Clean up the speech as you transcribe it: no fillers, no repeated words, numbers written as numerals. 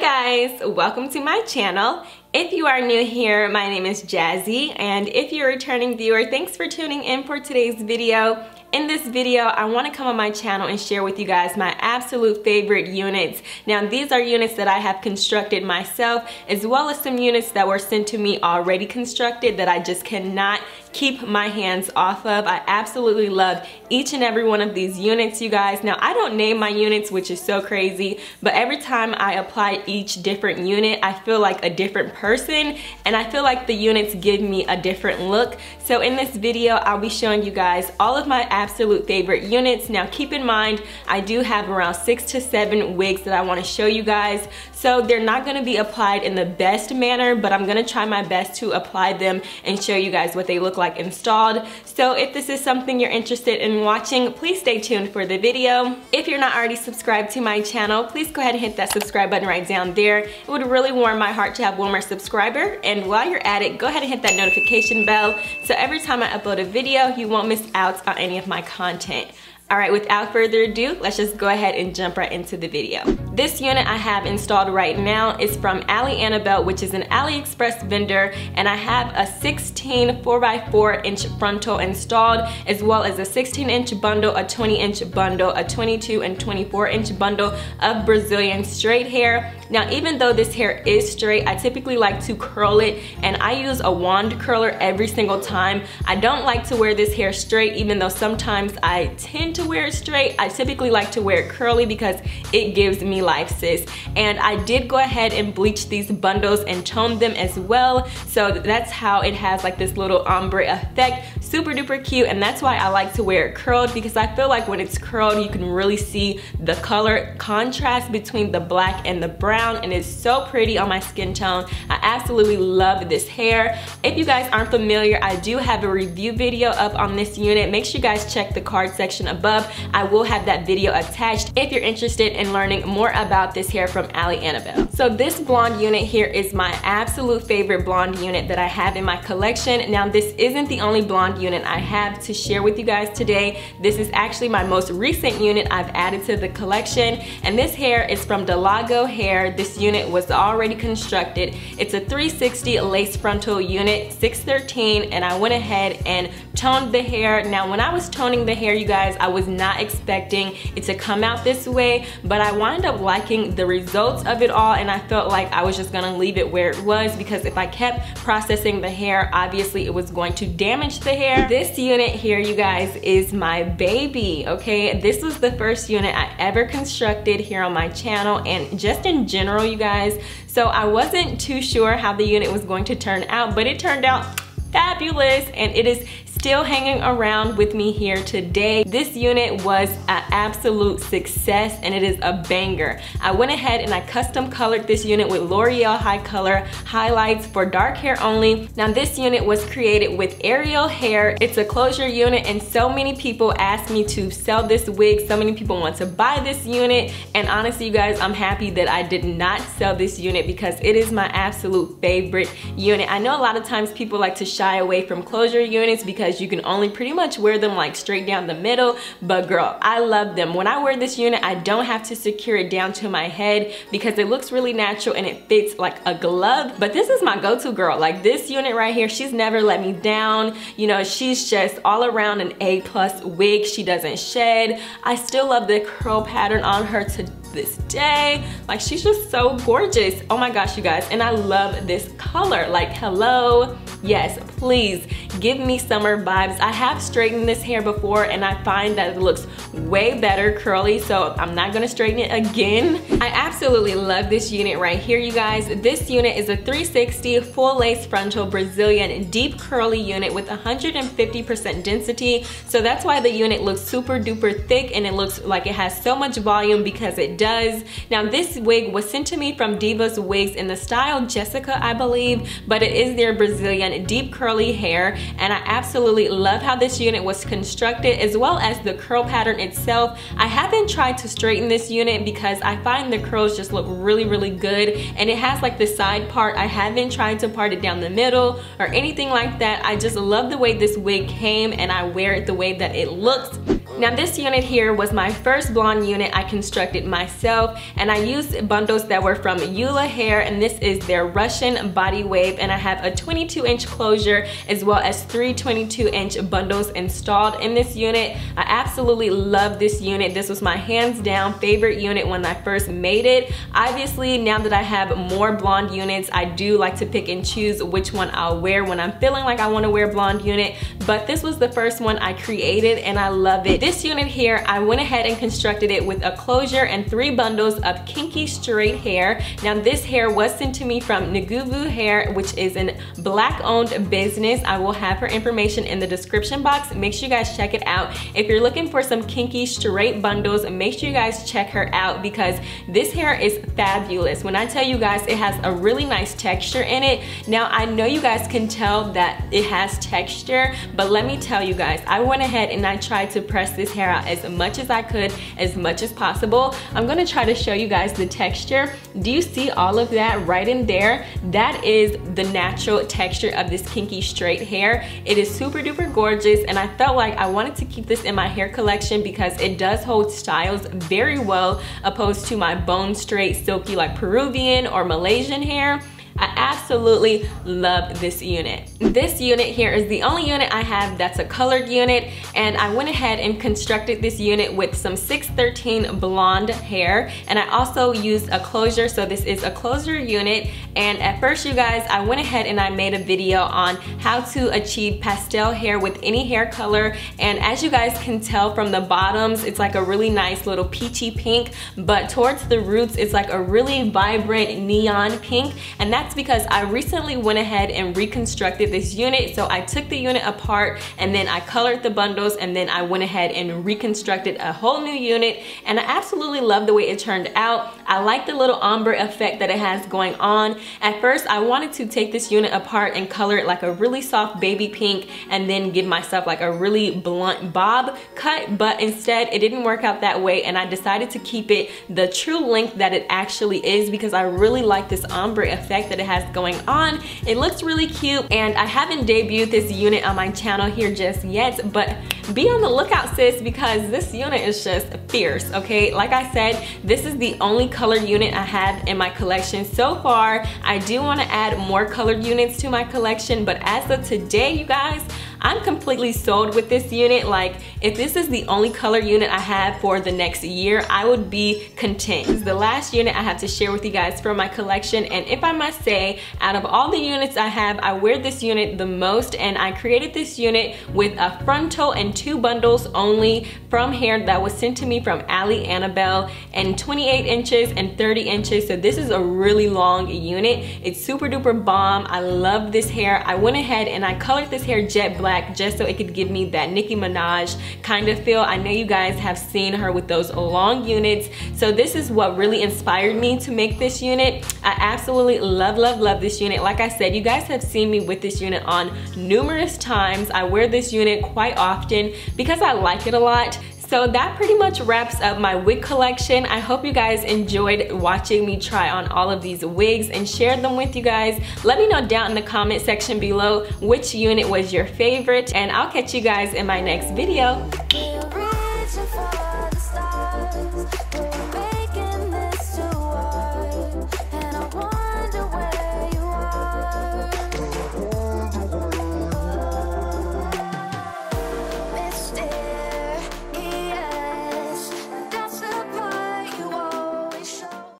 guys, welcome to my channel. If you are new here, my name is Jazzie, and if you're a returning viewer, thanks for tuning in for today's video. In this video, I want to come on my channel and share with you guys my absolute favorite units. Now, these are units that I have constructed myself, as well as some units that were sent to me already constructed that I just cannot keep my hands off of. I absolutely love each and every one of these units, you guys. Now, I don't name my units, which is so crazy, but every time I apply each different unit, I feel like a different person, and I feel like the units give me a different look. So in this video, I'll be showing you guys all of my absolute favorite units. Now, keep in mind, I do have around 6 to 7 wigs that I want to show you guys. So they're not going to be applied in the best manner, but I'm going to try my best to apply them and show you guys what they look like installed. So if this is something you're interested in watching, please stay tuned for the video. If you're not already subscribed to my channel, please go ahead and hit that subscribe button right down there. It would really warm my heart to have one more subscriber. And while you're at it, go ahead and hit that notification bell so every time I upload a video, you won't miss out on any of my content. Alright, without further ado, let's just go ahead and jump right into the video. This unit I have installed right now is from Annabelle, which is an AliExpress vendor, and I have a 16 4x4 inch frontal installed, as well as a 16-inch bundle, a 20-inch bundle, a 22 and 24-inch bundle of Brazilian straight hair. Now, even though this hair is straight, I typically like to curl it, and I use a wand curler every single time. I don't like to wear this hair straight, even though sometimes I tend to wear it straight. I typically like to wear it curly because it gives me life, sis. And I did go ahead and bleach these bundles and tone them as well, so that's how it has like this little ombre effect. Super duper cute, and that's why I like to wear it curled, because I feel like when it's curled, you can really see the color contrast between the black and the brown, and it's so pretty on my skin tone. I absolutely love this hair. If you guys aren't familiar, I do have a review video up on this unit. Make sure you guys check the card section above. I will have that video attached if you're interested in learning more about this hair from Annabelle. So this blonde unit here is my absolute favorite blonde unit that I have in my collection. Now, this isn't the only blonde unit I have to share with you guys today. This is actually my most recent unit I've added to the collection, and this hair is from Dolago hair. This unit was already constructed. It's a 360 lace frontal unit, 613, and I went ahead and toned the hair. Now, when I was toning the hair, you guys, I was not expecting it to come out this way, but I wound up liking the results of it all, and I felt like I was just gonna leave it where it was, because if I kept processing the hair, obviously it was going to damage the hair. This unit here, you guys, is my baby, okay? This was the first unit I ever constructed here on my channel, and just in general, you guys. So I wasn't too sure how the unit was going to turn out, but it turned out fabulous, and it is still hanging around with me here today. This unit was an absolute success, and it is a banger. I went ahead and I custom colored this unit with L'Oreal High Color highlights for dark hair only. Now, this unit was created with Ariel hair. It's a closure unit, and so many people asked me to sell this wig. So many people want to buy this unit, and honestly, you guys, I'm happy that I did not sell this unit because it is my absolute favorite unit. I know a lot of times people like to shy away from closure units because you can only pretty much wear them like straight down the middle, but girl, I love them. When I wear this unit, I don't have to secure it down to my head because it looks really natural and it fits like a glove. But this is my go-to, girl. Like, this unit right here, she's never let me down. You know, she's just all around an A+ wig. She doesn't shed. I still love the curl pattern on her to this day. Like, she's just so gorgeous. Oh my gosh, you guys, and I love this color. Like, hello. Yes, please give me summer vibes. I have straightened this hair before, and I find that it looks way better curly, so I'm not gonna straighten it again. I absolutely love this unit right here, you guys. This unit is a 360 full lace frontal Brazilian deep curly unit with 150% density, so that's why the unit looks super duper thick, and it looks like it has so much volume because it does. Now, this wig was sent to me from DIVASWIGS in the style Jessica, I believe, but it is their Brazilian deep curly hair, and I absolutely love how this unit was constructed, as well as the curl pattern itself. I haven't tried to straighten this unit because I find the curls just look really, really good, and it has like the side part. I haven't tried to part it down the middle or anything like that. I just love the way this wig came, and I wear it the way that it looks. Now this unit here was my first blonde unit I constructed myself, and I used bundles that were from Eula Hair, and this is their Russian body wave, and I have a 22-inch closure as well as 3 22-inch bundles installed in this unit. I absolutely love this unit. This was my hands down favorite unit when I first made it. Obviously, now that I have more blonde units, I do like to pick and choose which one I'll wear when I'm feeling like I want to wear a blonde unit, but this was the first one I created and I love it. This unit here, I went ahead and constructed it with a closure and 3 bundles of kinky straight hair. Now this hair was sent to me from Nguvu Hair, which is a Black-owned business. I will have her information in the description box. Make sure you guys check it out. If you're looking for some kinky straight bundles, make sure you guys check her out because this hair is fabulous. When I tell you guys, it has a really nice texture in it. Now I know you guys can tell that it has texture, but let me tell you guys, I went ahead and I tried to press this hair out as much as I could, as much as possible. I'm gonna try to show you guys the texture. Do you see all of that right in there? That is the natural texture of this kinky straight hair. It is super duper gorgeous, and I felt like I wanted to keep this in my hair collection because it does hold styles very well opposed to my bone straight silky like Peruvian or Malaysian hair. I absolutely love this unit. This unit here is the only unit I have that's a colored unit, and I went ahead and constructed this unit with some 613 blonde hair, and I also used a closure, so this is a closure unit. And at first, you guys, I went ahead and I made a video on how to achieve pastel hair with any hair color, and as you guys can tell from the bottoms, it's like a really nice little peachy pink, but towards the roots, it's like a really vibrant neon pink, and that's because I recently went ahead and reconstructed this unit. So I took the unit apart and then I colored the bundles, and then I went ahead and reconstructed a whole new unit, and I absolutely love the way it turned out. I like the little ombre effect that it has going on. At first, I wanted to take this unit apart and color it like a really soft baby pink and then give myself like a really blunt bob cut, but instead it didn't work out that way, and I decided to keep it the true length that it actually is because I really like this ombre effect that it has going on. It looks really cute, and I haven't debuted this unit on my channel here just yet, but be on the lookout, sis, because this unit is just fierce, okay? Like I said, this is the only colored unit I have in my collection so far. I do want to add more colored units to my collection, but as of today, you guys, I'm completely sold with this unit. Like, if this is the only color unit I have for the next year, I would be content. This is the last unit I have to share with you guys from my collection, and if I must say, out of all the units I have, I wear this unit the most, and I created this unit with a frontal and 2 bundles only from hair that was sent to me from Annabelle, and 28 inches and 30 inches, so this is a really long unit. It's super duper bomb. I love this hair. I went ahead and I colored this hair jet black just so it could give me that Nicki Minaj kind of feel. I know you guys have seen her with those long units, so this is what really inspired me to make this unit. I absolutely love, love, love this unit. Like I said, you guys have seen me with this unit on numerous times. I wear this unit quite often because I like it a lot. So that pretty much wraps up my wig collection. I hope you guys enjoyed watching me try on all of these wigs and share them with you guys. Let me know down in the comment section below which unit was your favorite, and I'll catch you guys in my next video.